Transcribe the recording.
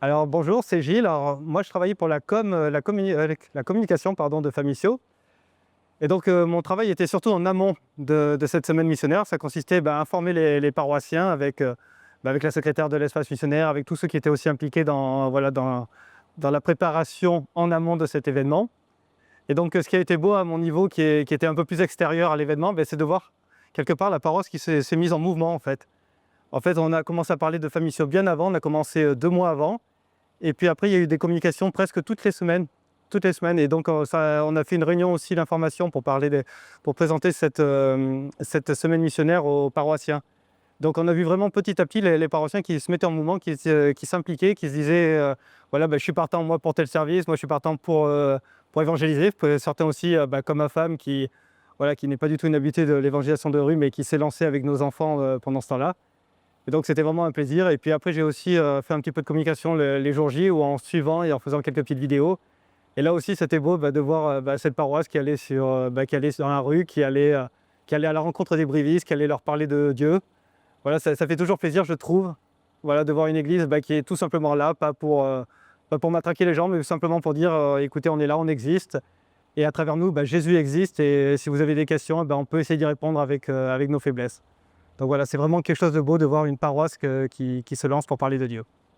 Alors bonjour, c'est Gilles. Alors, moi je travaillais pour la communication pardon, de Famisio. Et donc mon travail était surtout en amont de cette semaine missionnaire. Ça consistait à informer les paroissiens avec la secrétaire de l'espace missionnaire, avec tous ceux qui étaient aussi impliqués dans la préparation en amont de cet événement. Et donc ce qui a été beau à mon niveau, qui était un peu plus extérieur à l'événement, c'est de voir quelque part la paroisse qui s'est mise en mouvement en fait. En fait, on a commencé à parler de Famisio bien avant, on a commencé 2 mois avant. Et puis après, il y a eu des communications presque toutes les semaines. Toutes les semaines. Et donc, on a fait une réunion aussi d'information pour présenter cette semaine missionnaire aux paroissiens. Donc, on a vu vraiment petit à petit les paroissiens qui se mettaient en mouvement, qui s'impliquaient, qui se disaient voilà, je suis partant moi pour tel service, moi je suis partant pour évangéliser. Certains aussi, comme ma femme, qui n'est pas du tout une habituée de l'évangélisation de rue, mais qui s'est lancée avec nos enfants pendant ce temps-là. Et donc c'était vraiment un plaisir. Et puis après, j'ai aussi fait un petit peu de communication les jours J, ou en suivant et en faisant quelques petites vidéos. Et là aussi, c'était beau de voir cette paroisse qui allait, qui allait dans la rue, qui allait à la rencontre des brévistes, qui allait leur parler de Dieu. Voilà, ça fait toujours plaisir, je trouve, voilà, de voir une église qui est tout simplement là, pas pour matraquer les gens, mais simplement pour dire écoutez, on est là, on existe. Et à travers nous, Jésus existe. Et si vous avez des questions, on peut essayer d'y répondre avec nos faiblesses. Donc voilà, c'est vraiment quelque chose de beau de voir une paroisse qui se lance pour parler de Dieu.